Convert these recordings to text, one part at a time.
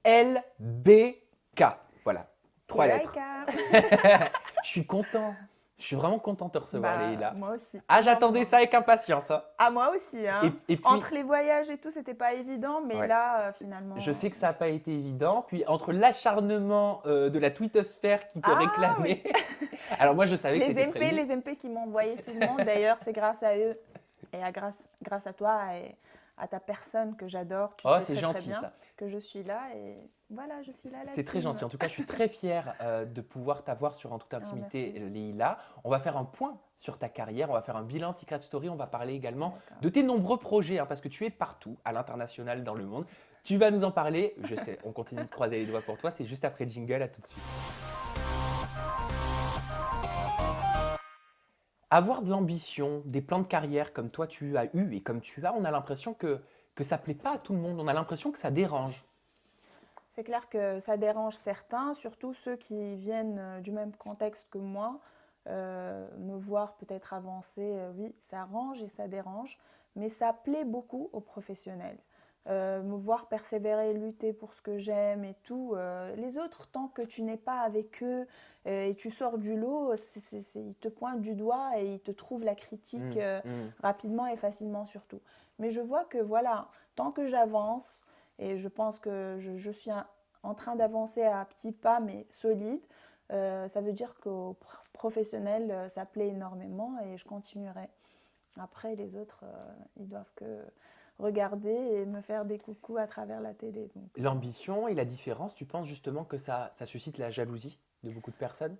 LBK. Voilà, trois lettres. Laïka. Je suis content. Je suis vraiment content de te recevoir, Bah, Leïla. moi aussi. Ah, j'attendais énormément. ça avec impatience, hein. Ah, moi aussi, Et, hein. et puis, Entre les voyages et tout, c'était pas évident, mais ouais, là, je finalement. sais que ça n'a pas été évident. Puis, entre l'acharnement de la twittosphère qui te Ah oui! réclamait. Alors, moi, je savais que c'était prévu. Les MP qui m'ont envoyé tout le monde, d'ailleurs, c'est grâce à eux et grâce à toi et à ta personne que j'adore. Tu Oh, sais c'est très très gentil, bien ça. que je suis là et voilà, je suis là, la C'est très team. gentil. En tout cas, je suis très fier de pouvoir t'avoir sur En toute Ah, intimité, merci. Leïla. On va faire un point sur ta carrière, on va faire un bilan Secret Story, on va parler également D'accord. de tes nombreux projets, hein, parce que tu es partout, à l'international, dans le monde. Tu vas nous en parler, je sais, on continue de croiser les doigts pour toi, c'est juste après jingle, à tout de suite. Avoir de l'ambition, des plans de carrière comme toi tu as eu et comme tu as, on a l'impression que ça plaît pas à tout le monde, on a l'impression que ça dérange. C'est clair que ça dérange certains, surtout ceux qui viennent du même contexte que moi. Me voir peut-être avancer, oui, ça arrange et ça dérange, mais ça plaît beaucoup aux professionnels. Me voir persévérer, lutter pour ce que j'aime et tout. Les autres, tant que tu n'es pas avec eux et tu sors du lot, ils te pointent du doigt et ils te trouvent la critique Hum, hum. rapidement et facilement surtout. Mais je vois que voilà, tant que j'avance, et je pense que je suis en train d'avancer à petits pas mais solide, ça veut dire qu'aux professionnels, ça plaît énormément et je continuerai. Après, les autres, ils doivent que regarder et me faire des coucous à travers la télé. Donc, L'ambition et la différence, tu penses justement que ça suscite la jalousie de beaucoup de personnes?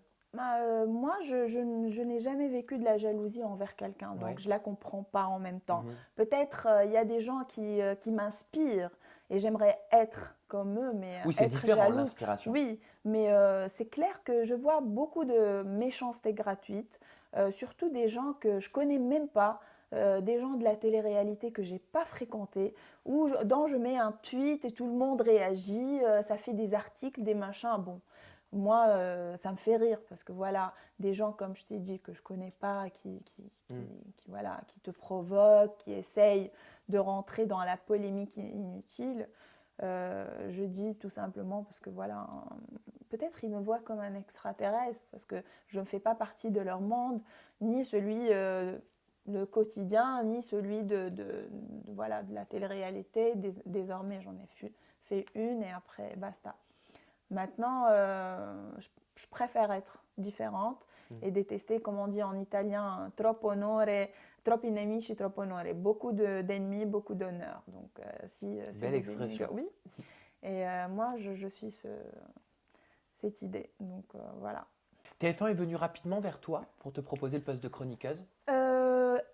moi, je n'ai jamais vécu de la jalousie envers quelqu'un, donc Ouais. je la comprends pas en même temps. Mhm. Peut-être il y a des gens qui m'inspirent et j'aimerais être comme eux, mais Oui, c'est être différent jalouse, l'inspiration. oui. Mais c'est clair que je vois beaucoup de méchanceté gratuite, surtout des gens que je connais même pas. Des gens de la télé-réalité que j'ai pas fréquenté, dont je mets un tweet et tout le monde réagit, ça fait des articles, des machins. Bon, moi, ça me fait rire parce que voilà, des gens comme je t'ai dit que je connais pas, Mm. voilà, qui te provoquent, qui essayent de rentrer dans la polémique inutile. Je dis tout simplement parce que voilà, peut-être ils me voient comme un extraterrestre parce que je ne fais pas partie de leur monde, ni celui le quotidien, ni celui voilà, de la télé-réalité. Désormais, j'en ai fait une et après, basta. Maintenant, je préfère être différente Mm. et détester, comme on dit en italien, troppo onore, troppi nemici, troppo onore. Beaucoup d'ennemis, beaucoup d'honneur. Donc, si c'est Belle des ennemis, expression. oui. Et moi, je suis cette idée. Donc, voilà. TF1 est venu rapidement vers toi pour te proposer le poste de chroniqueuse.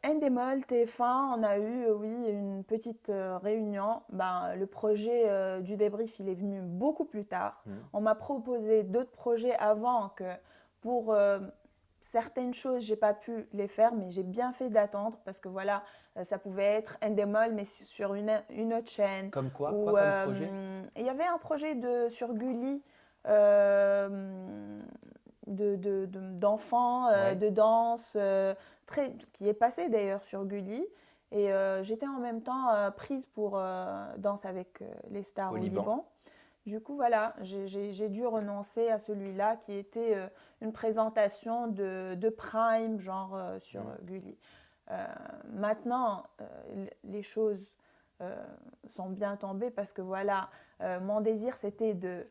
Endemol, TF1, on a eu, oui, une petite réunion. Ben, le projet du débrief, il est venu beaucoup plus tard. Mm. On m'a proposé d'autres projets avant que pour certaines choses, j'ai pas pu les faire, mais j'ai bien fait d'attendre parce que voilà, ça pouvait être Endemol, mais sur une autre chaîne. Comme quoi? Quoi Ou comme projet? il y avait un projet sur Gulli. euh, d'enfants, Ouais. de danse, qui est passé d'ailleurs sur Gulli. Et j'étais en même temps prise pour Danse avec les stars Au au Liban. Liban. Du coup, voilà, j'ai dû renoncer à celui-là qui était une présentation de Prime, genre sur Mm. Gulli. Maintenant, les choses sont bien tombées parce que voilà, mon désir c'était de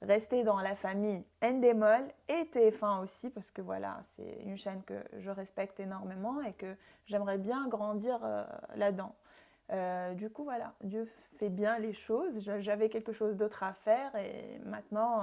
rester dans la famille Endemol et TF1 aussi parce que voilà, c'est une chaîne que je respecte énormément et que j'aimerais bien grandir là-dedans. Du coup, voilà, Dieu fait bien les choses. J'avais quelque chose d'autre à faire et maintenant,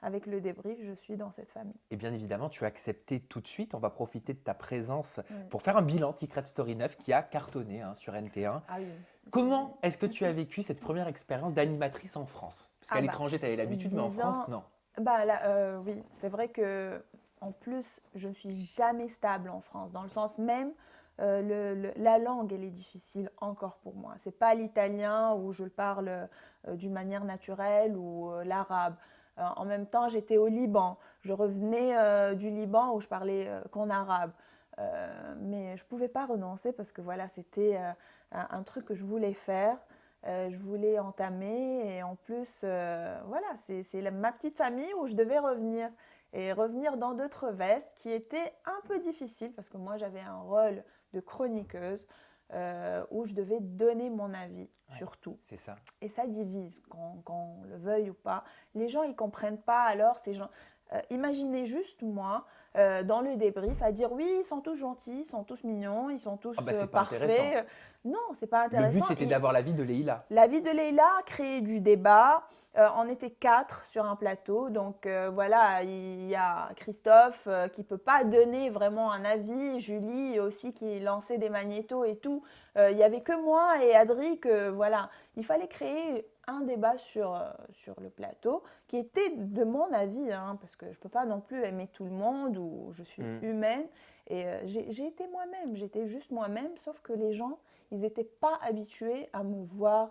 avec le débrief, je suis dans cette famille. Et bien évidemment, tu as accepté tout de suite. On va profiter de ta présence Oui. pour faire un bilan Secret Story 9 qui a cartonné, hein, sur NT1. Ah oui. Comment est-ce que tu as vécu cette première expérience d'animatrice en France? Parce qu'à Ah bah, l'étranger, tu avais l'habitude, mais en 10 France, ans. non. Bah là, oui, c'est vrai que en plus, je ne suis jamais stable en France, dans le sens même, la langue, elle est difficile encore pour moi. C'est pas l'italien où je le parle d'une manière naturelle ou l'arabe. En même temps, j'étais au Liban. Je revenais du Liban où je parlais qu'en arabe. Mais je ne pouvais pas renoncer parce que voilà, c'était un truc que je voulais faire. Je voulais entamer et en plus, voilà, c'est ma petite famille où je devais revenir et revenir dans d'autres vestes qui étaient un peu difficiles parce que moi j'avais un rôle de chroniqueuse où je devais donner mon avis sur tout. C'est ça. Et ça divise, qu'on le veuille ou pas. Les gens, ils ne comprennent pas alors ces gens. Imaginez juste moi, dans le débrief, à dire oui, ils sont tous gentils, ils sont tous mignons, ils sont tous C'est pas intéressant. parfaits. Non, c'est pas intéressant. Le but, c'était d'avoir l'avis de Leïla. L'avis de Leïla, créer du débat. On était 4 sur un plateau, donc voilà, il y a Christophe qui ne peut pas donner vraiment un avis, Julie aussi qui lançait des magnétos et tout. Il n'y avait que moi et Adri que voilà, il fallait créer un débat sur le plateau qui était de mon avis, hein, parce que je ne peux pas non plus aimer tout le monde ou je suis humaine. Et j'ai été moi-même, j'étais juste moi-même, sauf que les gens, ils n'étaient pas habitués à me voir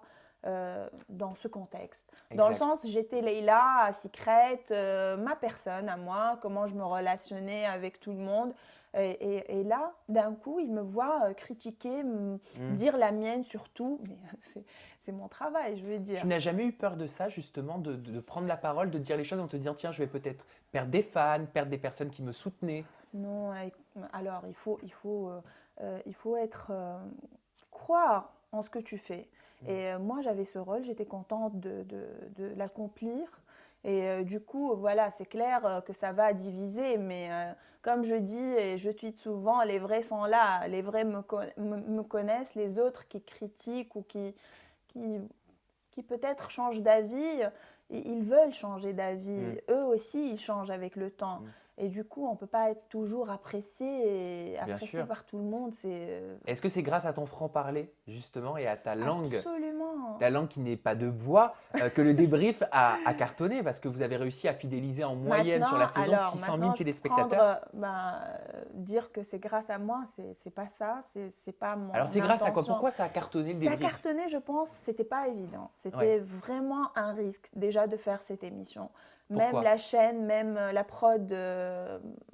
dans ce contexte. Exact. Dans le sens, j'étais Leïla, à Secret, ma personne à moi, comment je me relationnais avec tout le monde. Et là, d'un coup, ils me voient critiquer, dire la mienne sur tout. Mais c'est mon travail, je veux dire. Tu n'as jamais eu peur de ça, justement, de prendre la parole, de dire les choses en te disant, tiens, je vais peut-être perdre des fans, perdre des personnes qui me soutenaient? Non, alors il faut être croire en ce que tu fais. Et moi, j'avais ce rôle, j'étais contente de l'accomplir. Et du coup, voilà, c'est clair que ça va diviser. Mais comme je dis et je tweete souvent, les vrais sont là. Les vrais me connaissent. Les autres qui critiquent ou qui peut-être changent d'avis, ils veulent changer d'avis. Eux aussi, ils changent avec le temps. Et du coup, on ne peut pas être toujours apprécié par tout le monde. Est-ce que c'est grâce à ton franc-parler, justement, et à ta langue, absolument, ta langue qui n'est pas de bois, que le débrief a cartonné? Parce que vous avez réussi à fidéliser en moyenne sur la saison 600 000 téléspectateurs. Dire que c'est grâce à moi, c'est pas ça. C'est pas mon Alors, c'est grâce à quoi? intention. Pourquoi ça a cartonné le débrief? Ça a cartonné, je pense, c'était pas évident. C'était vraiment un risque, déjà, de faire cette émission. Pourquoi? Même la chaîne, même la prod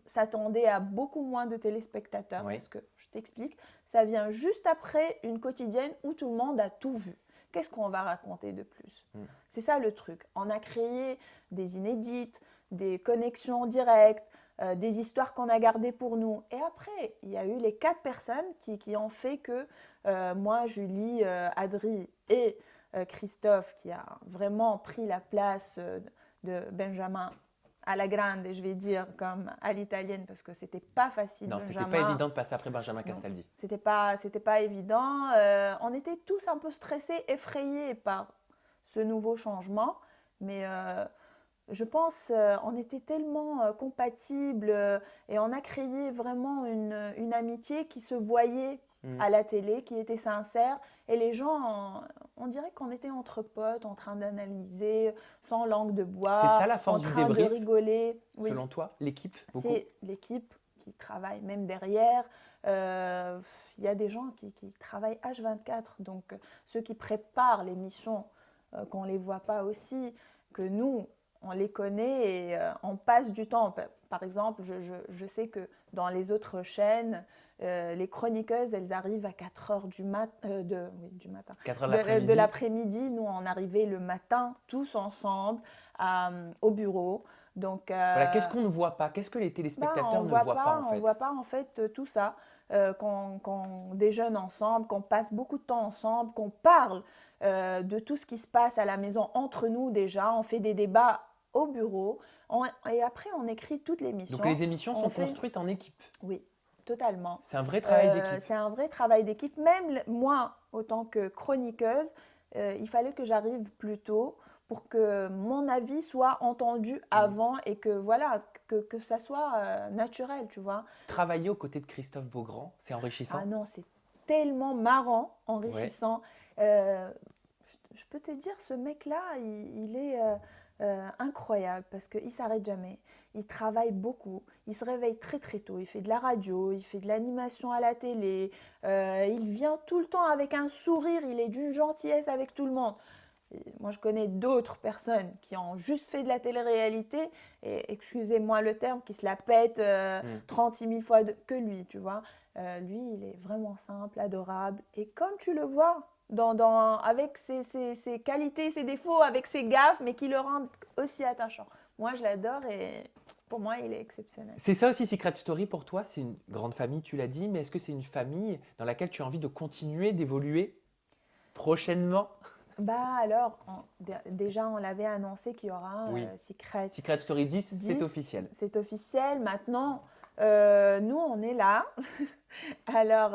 s'attendait à beaucoup moins de téléspectateurs. Parce que, je t'explique, ça vient juste après une quotidienne où tout le monde a tout vu. Qu'est-ce qu'on va raconter de plus? C'est ça le truc. On a créé des inédites, des connexions directes, des histoires qu'on a gardées pour nous. Et après, il y a eu les 4 personnes qui ont fait que moi, Julie, Adri et Christophe, qui a vraiment pris la place de Benjamin à la grande, je vais dire, comme à l'italienne, parce que c'était pas facile. Non, c'était pas évident de passer après Benjamin Castaldi. C'était pas évident. On était tous un peu stressés, effrayés par ce nouveau changement, mais je pense on était tellement compatibles et on a créé vraiment une amitié qui se voyait à la télé, qui était sincère. Et les gens, on dirait qu'on était entre potes, en train d'analyser, sans langue de bois, c'est ça la force en du train débrief, de rigoler. Selon toi, l'équipe beaucoup? C'est l'équipe qui travaille même derrière. Il y a des gens qui travaillent H24, donc ceux qui préparent l'émission, qu'on ne les voit pas aussi, que nous, on les connaît et on passe du temps. Par exemple, je sais que dans les autres chaînes, les chroniqueuses, elles arrivent à 4 heures du matin. 4 heures l'après-midi. De l'après-midi. Nous, on arrivait le matin, tous ensemble, au bureau. Donc, voilà, qu'est-ce qu'on ne voit pas? Qu'est-ce que les téléspectateurs ne voient pas, en fait? On ne voit pas, en fait, tout ça. Qu'on déjeune ensemble, qu'on passe beaucoup de temps ensemble, qu'on parle de tout ce qui se passe à la maison entre nous déjà. On fait des débats au bureau et après, on écrit toute l'émission. Donc, les émissions sont construites en équipe? Oui, totalement. C'est un vrai travail d'équipe? C'est un vrai travail d'équipe. Même moi, autant que chroniqueuse, il fallait que j'arrive plus tôt pour que mon avis soit entendu avant et que voilà, que ça soit naturel, tu vois. Travailler aux côtés de Christophe Beaugrand, c'est enrichissant? Ah non, c'est tellement marrant, enrichissant. Je peux te dire, ce mec-là, il est incroyable parce qu'il ne s'arrête jamais. Il travaille beaucoup, il se réveille très très tôt, il fait de la radio, il fait de l'animation à la télé, il vient tout le temps avec un sourire, il est d'une gentillesse avec tout le monde. Et moi, je connais d'autres personnes qui ont juste fait de la télé-réalité et, excusez-moi le terme, qui se la pètent 36 000 fois que lui, tu vois. Lui, il est vraiment simple, adorable. Et comme tu le vois avec ses qualités, ses défauts, avec ses gaffes, mais qui le rendent aussi attachant. Moi, je l'adore et pour moi, il est exceptionnel. C'est ça aussi Secret Story pour toi, c'est une grande famille, tu l'as dit, mais est-ce que c'est une famille dans laquelle tu as envie de continuer d'évoluer prochainement? Bah alors, déjà, on l'avait annoncé qu'il y aura un Oui. Secret Secret Story 10, c'est 10, officiel. c'est officiel. Maintenant, nous, on est là. Alors,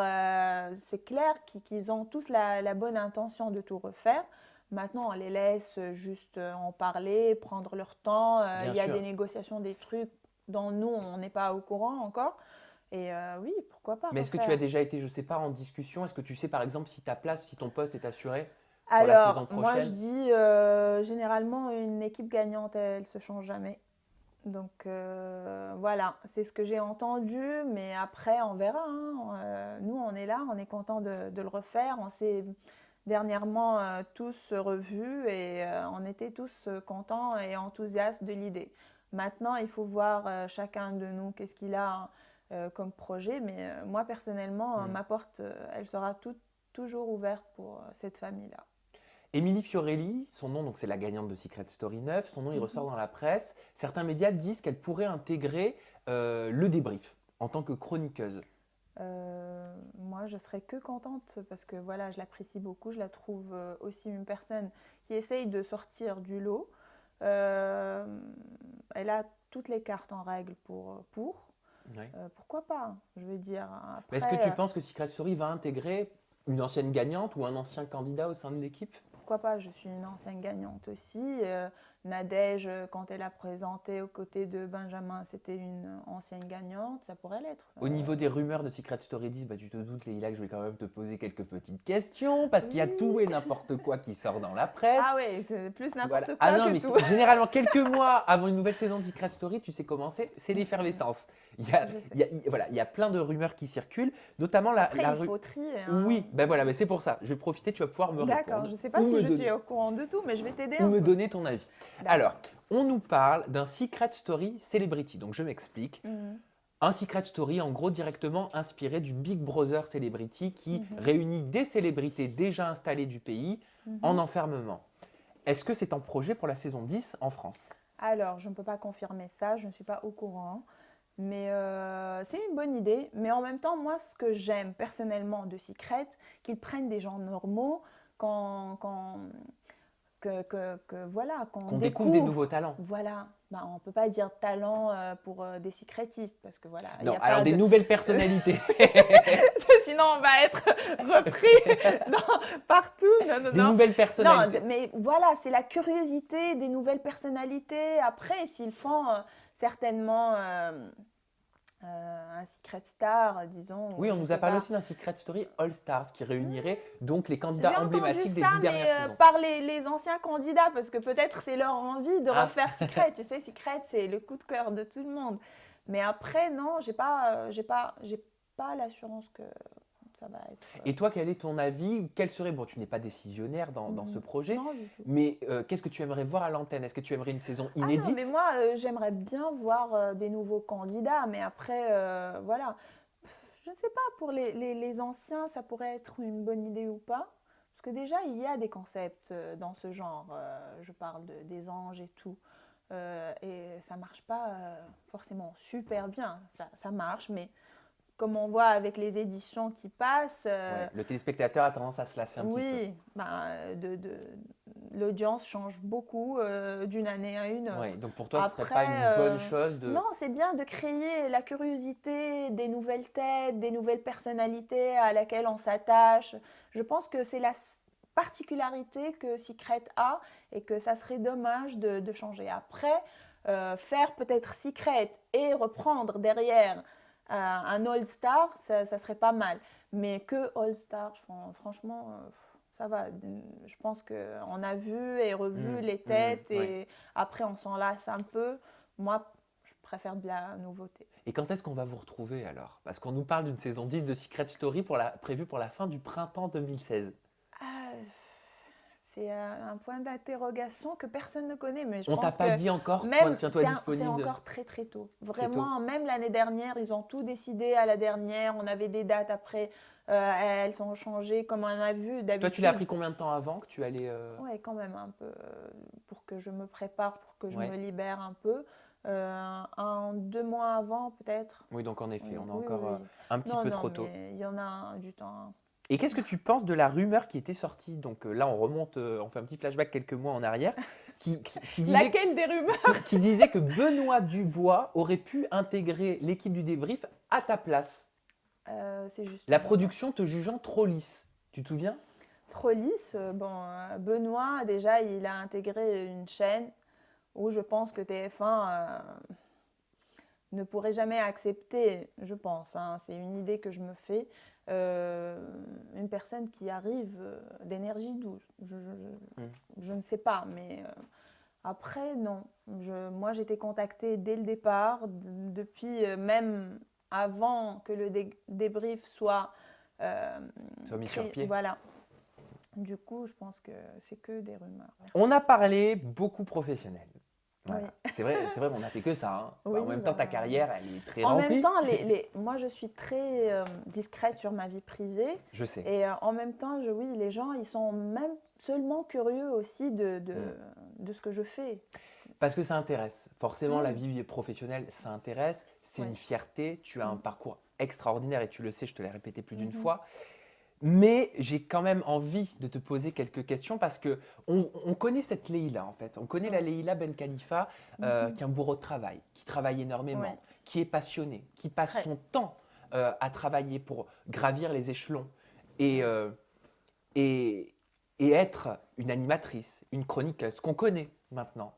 c'est clair qu'ils ont tous la bonne intention de tout refaire. Maintenant, on les laisse juste en parler, prendre leur temps. Bien Il y a sûr. des négociations, des trucs dont nous, on n'est pas au courant encore. Et oui, pourquoi pas Mais est-ce que tu as refaire. déjà été, je ne sais pas, en discussion? Est-ce que tu sais par exemple si ta place, si ton poste est assuré pour la saison Alors, moi, je prochaine? dis, généralement, une équipe gagnante, elle se change jamais. Donc voilà, c'est ce que j'ai entendu, mais après on verra, hein. Nous on est là, on est content de le refaire. On s'est dernièrement tous revus et on était tous contents et enthousiastes de l'idée. Maintenant il faut voir chacun de nous qu'est-ce qu'il a comme projet, mais moi personnellement, ma porte, elle sera toujours ouverte pour cette famille-là. Émilie Fiorelli, son nom, donc c'est la gagnante de Secret Story 9, son nom il ressort Mhm. dans la presse. Certains médias disent qu'elle pourrait intégrer le débrief en tant que chroniqueuse. Moi, je serais que contente parce que voilà, je l'apprécie beaucoup. Je la trouve aussi une personne qui essaye de sortir du lot. Euh, Elle a toutes les cartes en règle pour. Ouais. Pourquoi pas? Je veux dire, Mais est-ce que tu après, penses que Secret Story va intégrer une ancienne gagnante ou un ancien candidat au sein de l'équipe? pourquoi pas? Je suis une ancienne gagnante aussi. Nadège, quand elle a présenté aux côtés de Benjamin, c'était une ancienne gagnante. Ça pourrait l'être. Au niveau des rumeurs de Secret Story 10, bah, tu te doutes, Leïla, que je vais quand même te poser quelques petites questions parce qu'il y a tout Oui. et n'importe quoi qui sort dans la presse. Ah oui, c'est plus Voilà. n'importe Ah quoi non, que mais tout. généralement, quelques mois avant une nouvelle saison de Secret Story, tu sais comment c'est l'effervescence. Je sais. Voilà, il y a plein de rumeurs qui circulent, notamment Après, il faut trier, hein. Oui, ben voilà, mais c'est pour ça. Je vais profiter, tu vas pouvoir me D'accord, répondre je ne sais pas ou si me je donner, suis au courant de tout, mais je vais t'aider ou un me peu. donner ton avis. D'accord. Alors, on nous parle d'un Secret Story Celebrity. Donc, je m'explique. Mhm. Un Secret Story, en gros, directement inspiré du Big Brother Celebrity qui Mhm. réunit des célébrités déjà installées du pays en Mhm. enfermement. Est-ce que c'est en projet pour la saison 10 en France? Alors, je ne peux pas confirmer ça, je ne suis pas au courant, mais c'est une bonne idée. Mais en même temps, moi, ce que j'aime personnellement de Secret, qu'ils prennent des gens normaux, quand, quand- voilà, qu'on Qu'on découvre des nouveaux talents. Voilà, bah, on ne peut pas dire talent pour des secrétistes, parce que voilà, il Non, n'y a alors pas des de... nouvelles personnalités. Sinon, on va être repris partout. Non, non, Des non. nouvelles Non, personnalités. mais voilà, c'est la curiosité des nouvelles personnalités. Après, s'ils font certainement un Secret Star, disons, Oui, on je nous a sais parlé pas. aussi d'un Secret Story All Stars qui réunirait donc les J'ai candidats entendu emblématiques des ça, 10 mais dernières saisons. par les anciens candidats, parce que peut-être c'est leur envie de Ah. refaire Secret. Tu sais, Secret, c'est le coup de cœur de tout le monde. Mais après, non, j'ai pas l'assurance que ça va être. Et toi, quel est ton avis? Quel serait, bon, tu n'es pas décisionnaire dans ce projet, Non, du tout. mais qu'est-ce que tu aimerais voir à l'antenne? Est-ce que tu aimerais une saison Ah non, inédite? mais moi, j'aimerais bien voir des nouveaux candidats, mais après, voilà. Je ne sais pas, pour les anciens, ça pourrait être une bonne idée ou pas. Parce que déjà, il y a des concepts dans ce genre. Je parle des anges et tout. Et ça marche pas forcément super bien. Ça marche, mais comme on voit avec les éditions qui passent, Ouais, le téléspectateur a tendance à se lasser un petit peu. oui, ben, l'audience change beaucoup d'une année à une autre. Ouais, donc pour toi, ce serait Après, pas une bonne chose de… non, c'est bien de créer la curiosité, des nouvelles têtes, des nouvelles personnalités à laquelle on s'attache. Je pense que c'est la particularité que Secret a et que ça serait dommage de changer. Après, faire peut-être Secret et reprendre derrière un All-Star, ça serait pas mal. Mais que All-Star, franchement, ça va. Je pense qu'on a vu et revu les têtes et ouais. après on s'en lasse un peu. Moi, je préfère de la nouveauté. Et quand est-ce qu'on va vous retrouver alors? Parce qu'on nous parle d'une saison 10 de Secret Story prévue pour la fin du printemps 2016. Ah, C'est un point d'interrogation que personne ne connaît, mais je On t'a pense pas que dit encore, même, tiens-toi c'est disponible. encore très très tôt. C'est tôt. Vraiment, même l'année dernière, ils ont tout décidé à la dernière. On avait des dates après, elles sont changées comme on a vu Toi, tu l'as appris d'habitude. combien de temps avant que tu allais Ouais, quand même un peu, pour que je me prépare, pour que je Ouais. me libère un peu. 2 mois avant peut-être. Oui, donc en effet, Oui, on est oui, encore oui. un petit Non, peu non, trop tôt. mais il y en a du temps. Et qu'est-ce que tu penses de la rumeur qui était sortie? Donc là, on remonte, on fait un petit flashback quelques mois en arrière, qui disait, Laquelle des rumeurs? qui disait que Benoît Dubois aurait pu intégrer l'équipe du débrief à ta place. C'est juste La une rumeur. production te jugeant trop lisse. Tu te souviens? Trop lisse. Bon, Benoît, déjà, il a intégré une chaîne où je pense que TF1 ne pourrait jamais accepter, je pense, hein, c'est une idée que je me fais, une personne qui arrive d'énergie douce. Je ne sais pas, mais après, non. Moi, j'étais contactée dès le départ, depuis même avant que le débrief soit Mis sur pied. Voilà. Du coup, je pense que c'est que des rumeurs. Merci. On a parlé beaucoup professionnel. Voilà. Oui. C'est vrai, on n'a fait que ça. Hein. Oui, en même temps, ta carrière, elle est très en remplie. même temps, moi, je suis très discrète sur ma vie privée. Je sais. Et en même temps, oui, les gens, ils sont même seulement curieux aussi de ce que je fais. Parce que ça intéresse. Forcément, Oui. la vie professionnelle, ça intéresse. C'est une fierté. Tu as un parcours extraordinaire et tu le sais, je te l'ai répété plus d'une fois. Mais j'ai quand même envie de te poser quelques questions parce que on connaît cette Leïla en fait. On connaît la Leïla Ben Khalifa qui est un bourreau de travail, qui travaille énormément, qui est passionné, qui passe son temps à travailler pour gravir les échelons et être une animatrice, une chroniqueuse qu'on connaît maintenant.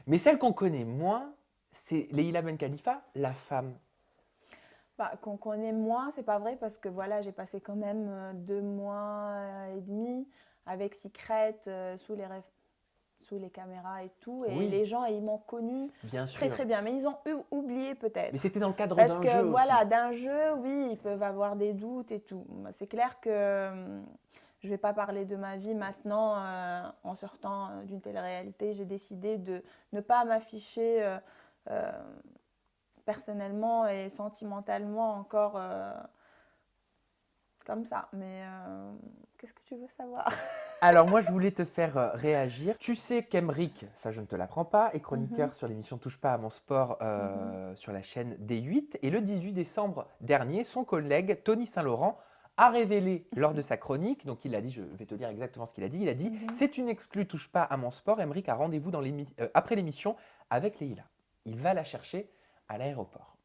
Mais celle qu'on connaît moins, c'est Leïla Ben Khalifa, la femme. Qu'on connaît moins, c'est pas vrai parce que voilà, j'ai passé quand même 2 mois et demi avec Secret sous les caméras et tout, et les gens ils m'ont connue très très bien, mais ils ont oublié peut-être. Mais c'était dans le cadre d'un jeu parce que voilà, aussi. d'un jeu, oui, ils peuvent avoir des doutes et tout. C'est clair que je vais pas parler de ma vie maintenant en sortant d'une télé-réalité. J'ai décidé de ne pas m'afficher personnellement et sentimentalement encore comme ça. Mais qu'est-ce que tu veux savoir? Alors moi, je voulais te faire réagir. Tu sais qu'Emeric, ça je ne te l'apprends pas, est chroniqueur sur l'émission Touche pas à mon sport sur la chaîne D8. Et le 18 décembre dernier, son collègue Tony Saint-Laurent a révélé lors de sa chronique, donc il a dit, je vais te dire exactement ce qu'il a dit, il a dit c'est une exclue Touche pas à mon sport, Emeric a rendez-vous après l'émission avec Leïla. Il va la chercher à l'aéroport.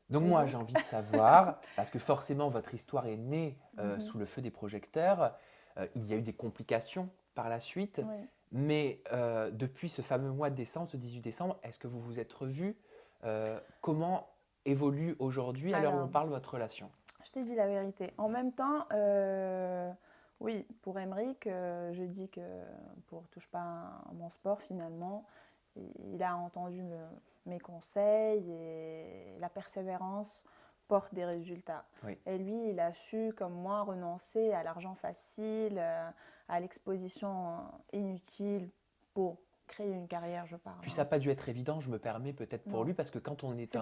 Donc moi, j'ai envie de savoir, parce que forcément, votre histoire est née sous le feu des projecteurs. Il y a eu des complications par la suite. Mais depuis ce fameux mois de décembre, ce 18 décembre, est-ce que vous vous êtes revus? Comment évolue aujourd'hui, à l'heure où on parle, votre relation? Je te dis la vérité. En même temps, oui, pour Emeric, je dis que pour Touche pas à mon sport, finalement, il a entendu mes conseils et la persévérance porte des résultats. Et lui, il a su, comme moi, renoncer à l'argent facile, à l'exposition inutile pour créer une carrière, je parle. Puis ça n'a pas dû être évident, je me permets peut-être pour lui, parce que quand on est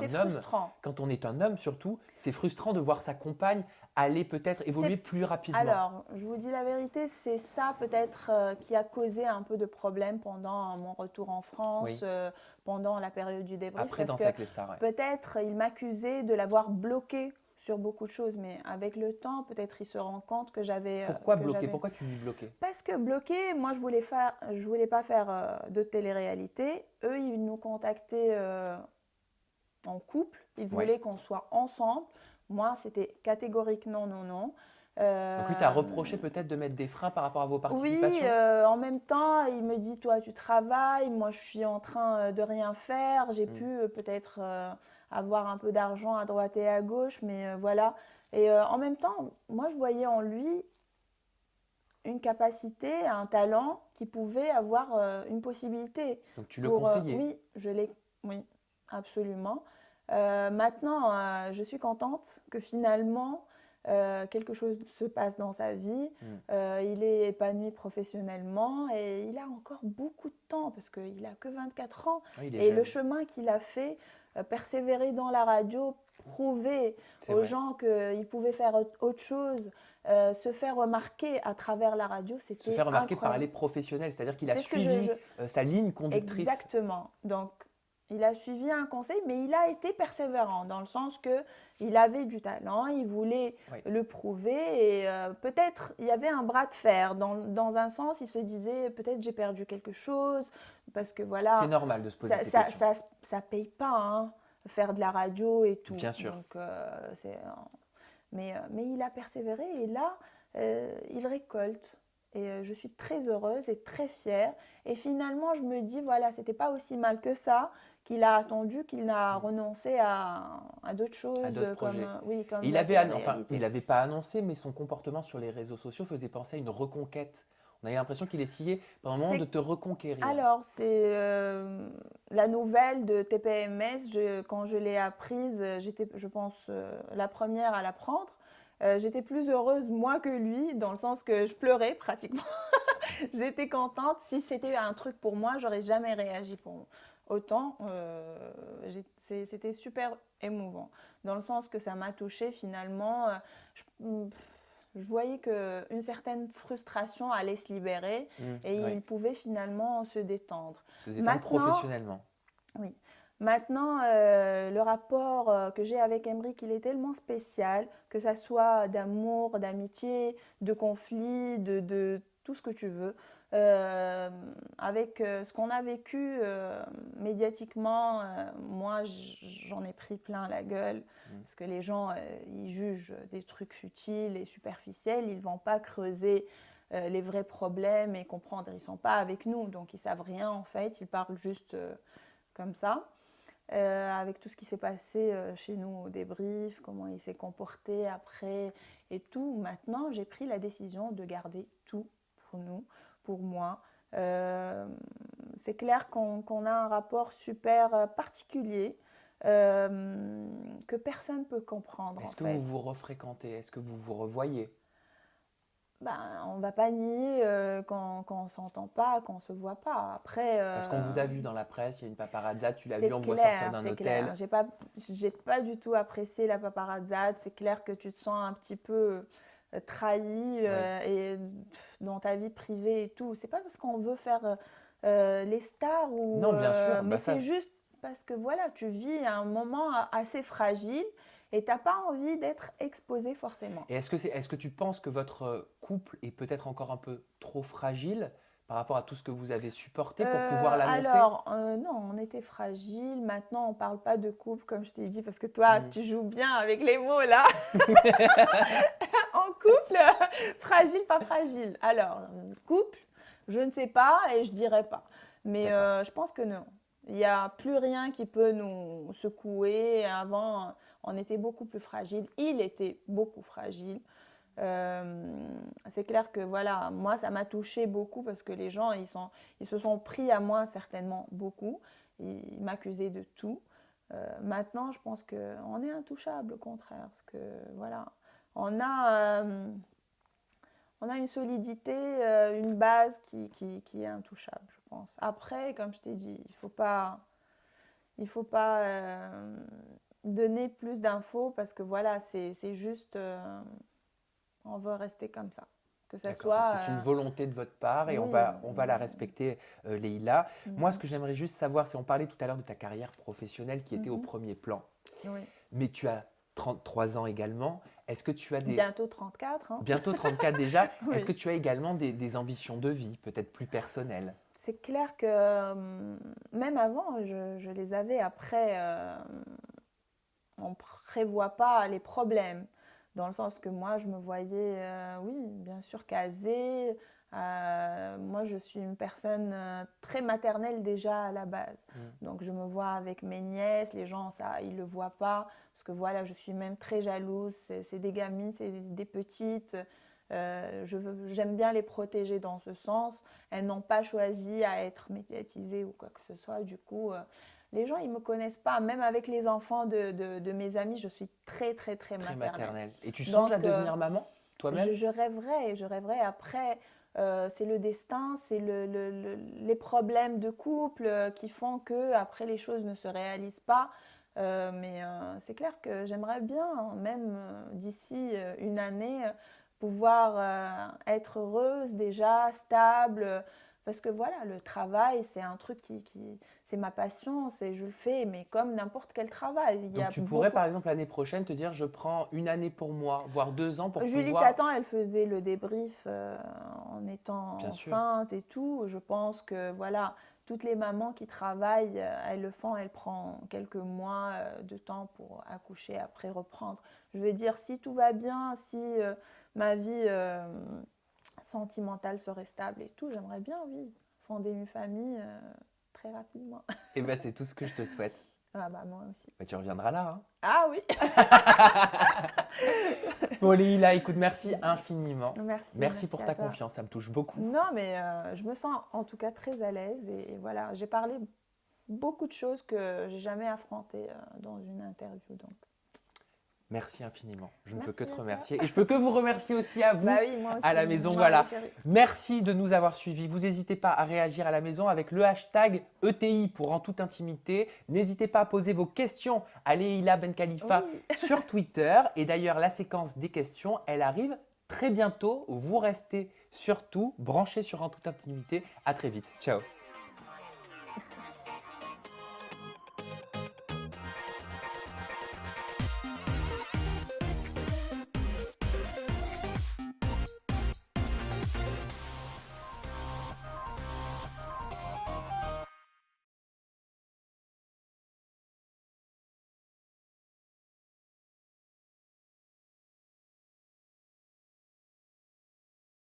quand on est un homme surtout, c'est frustrant de voir sa compagne aller peut-être évoluer plus rapidement. Alors, je vous dis la vérité, c'est ça peut-être qui a causé un peu de problème pendant mon retour en France, pendant la période du débrief. Après, Danser avec les stars, peut-être il m'accusait de l'avoir bloqué sur beaucoup de choses, mais avec le temps, peut-être il se rend compte que j'avais... Pourquoi bloqué? Pourquoi tu dis bloqué? Parce que bloqué, moi je voulais pas faire de télé-réalité. Eux, ils nous contactaient en couple, ils voulaient qu'on soit ensemble. Moi, c'était catégorique non, non, non. Donc lui t'a reproché peut-être de mettre des freins par rapport à vos participations? Oui, en même temps, il me dit, toi tu travailles, moi je suis en train de rien faire. J'ai pu peut-être avoir un peu d'argent à droite et à gauche, mais voilà. Et en même temps, moi je voyais en lui une capacité, un talent qui pouvait avoir une possibilité. Donc tu le conseillais? Oui, oui, absolument. Maintenant, je suis contente que finalement, quelque chose se passe dans sa vie, Mm. il est épanoui professionnellement et il a encore beaucoup de temps parce qu'il n'a que 24 ans. Oui, il est Et jeune. le chemin qu'il a fait, persévérer dans la radio, prouver C'est aux vrai. gens qu'il pouvait faire autre chose, se faire remarquer à travers la radio, Se c'était faire remarquer par les incroyable. professionnels, c'est-à-dire qu'il a C'est ce que suivi sa ligne conductrice. Exactement. Donc, il a suivi un conseil, mais il a été persévérant dans le sens que il avait du talent, il voulait Oui. le prouver et peut-être il y avait un bras de fer. Dans un sens, il se disait peut-être j'ai perdu quelque chose parce que C'est voilà, normal de se poser ces questions. ça paye pas hein, faire de la radio et tout. Bien sûr. Donc, mais il a persévéré et là, il récolte. Et je suis très heureuse et très fière. Et finalement, je me dis, voilà, c'était pas aussi mal que ça, qu'il a attendu, qu'il n'a renoncé à d'autres À choses d'autres comme, projets. oui, comme Et il la avait, enfin, il télé-réalité. n'avait pas annoncé, mais son comportement sur les réseaux sociaux faisait penser à une reconquête. On avait l'impression qu'il essayait, par un moment, de C'est te reconquérir. Alors, c'est la nouvelle de TPMS. Quand je l'ai apprise, j'étais, je pense, la première à l'apprendre. J'étais plus heureuse, moi, que lui, dans le sens que je pleurais pratiquement. J'étais contente. Si c'était un truc pour moi, j'aurais jamais réagi autant. C'était super émouvant, dans le sens que ça m'a touchée finalement. Je voyais qu'une certaine frustration allait se libérer et Ouais. il pouvait finalement se détendre. Se détendre Maintenant, professionnellement. oui. Maintenant, le rapport que j'ai avec Emric, il est tellement spécial, que ça soit d'amour, d'amitié, de conflit, de tout ce que tu veux. Avec ce qu'on a vécu médiatiquement, moi, j'en ai pris plein la gueule, parce que les gens, ils jugent des trucs futiles et superficiels, ils ne vont pas creuser les vrais problèmes et comprendre. Ils ne sont pas avec nous, donc ils ne savent rien en fait, ils parlent juste comme ça. Avec tout ce qui s'est passé chez nous au débrief, comment il s'est comporté après et tout. Maintenant, j'ai pris la décision de garder tout pour nous, pour moi. C'est clair qu'on a un rapport super particulier que personne ne peut comprendre en Est-ce que fait. vous vous refréquentez? Est-ce que vous vous revoyez? Ben, on ne va pas nier quand on ne s'entend pas, qu'on ne se voit pas. Après, Parce qu'on vous a vu dans la presse, il y a une paparazza, tu l'as c'est vu, on voit sortir clair, d'un c'est hôtel. clair. J'ai pas du tout apprécié la paparazzade. C'est clair que tu te sens un petit peu trahi et dans ta vie privée et tout. C'est pas parce qu'on veut faire les stars ou, Non, bien sûr, mais bah ça, c'est juste parce que voilà, tu vis un moment assez fragile et t'as pas envie d'être exposé forcément. Et est-ce que tu penses que votre couple est peut-être encore un peu trop fragile par rapport à tout ce que vous avez supporté pour pouvoir l'annoncer? Alors, non, on était fragile. Maintenant, on parle pas de couple, comme je t'ai dit, parce que toi, tu joues bien avec les mots là. En couple, fragile, pas fragile. Alors, couple, je ne sais pas et je dirais pas. Mais je pense que non. Il n'y a plus rien qui peut nous secouer. Avant, on était beaucoup plus fragile. Il était beaucoup fragile. C'est clair que voilà, moi ça m'a touché beaucoup parce que les gens ils se sont pris à moi certainement beaucoup. Ils m'accusaient de tout. Maintenant, je pense qu'on est intouchable au contraire parce que voilà, on a, euh, on a une solidité, une base qui est intouchable, je pense. Après, comme je t'ai dit, il faut pas donner plus d'infos parce que voilà, c'est juste on veut rester comme ça. Que ça D'accord, soit. donc c'est une volonté de votre part et Oui. on va la respecter, Leïla. Moi, ce Mhm. que j'aimerais juste savoir, c'est on parlait tout à l'heure de ta carrière professionnelle qui était au Mhm. premier plan, Oui. mais tu as 33 ans également. Est-ce que tu as des... Bientôt 34. Hein. Bientôt 34 déjà. Oui. Est-ce que tu as également des ambitions de vie, peut-être plus personnelles? C'est clair que même avant, je les avais. Après, on ne prévoit pas les problèmes. Dans le sens que moi, je me voyais, oui, bien sûr, casée. Moi, je suis une personne très maternelle déjà à la base. Donc, je me vois avec mes nièces. Les gens, ça, ils ne le voient pas. Parce que voilà, je suis même très jalouse. C'est des gamines, c'est des petites. J'aime bien les protéger dans ce sens. Elles n'ont pas choisi à être médiatisées ou quoi que ce soit. Du coup, les gens, ils ne me connaissent pas. Même avec les enfants de mes amis, je suis très, très, très maternelle. Et tu songes à Donc, devenir maman, toi-même? je rêverais. Après, c'est le destin, c'est les problèmes de couple qui font que après les choses ne se réalisent pas. Mais c'est clair que j'aimerais bien, même d'ici une année, pouvoir être heureuse déjà, stable. Parce que voilà, le travail, c'est un truc c'est ma passion, je le fais, mais comme n'importe quel travail. Donc tu pourrais par exemple l'année prochaine te dire je prends une année pour moi, voire 2 ans pour Julie pouvoir… Tatan, elle faisait le débrief en étant Bien sûr. enceinte et tout. Je pense que voilà, toutes les mamans qui travaillent, elles le font, elles prennent quelques mois de temps pour accoucher, après reprendre. Je veux dire, si tout va bien, si ma vie sentimentale serait stable et tout, j'aimerais bien, oui, fonder une famille très rapidement. Et ben c'est tout ce que je te souhaite. Ah bah moi aussi. Bah, tu reviendras là, hein. Ah oui. Bon Leïla, écoute, merci infiniment. Merci pour à ta toi. confiance, ça me touche beaucoup. Non, mais je me sens en tout cas très à l'aise et voilà, j'ai parlé beaucoup de choses que j'ai jamais affrontées dans une interview. Donc. Merci infiniment. Je ne Merci peux que te à toi. remercier. Et je peux que vous remercier aussi à vous, Bah oui, moi aussi, à la maison. moi, Voilà. chérie. Merci de nous avoir suivis. Vous n'hésitez pas à réagir à la maison avec le hashtag ETI pour En Toute Intimité. N'hésitez pas à poser vos questions à Leïla Ben Khalifa sur Twitter. Et d'ailleurs, la séquence des questions, elle arrive très bientôt. Vous restez surtout branchés sur En Toute Intimité. À très vite. Ciao.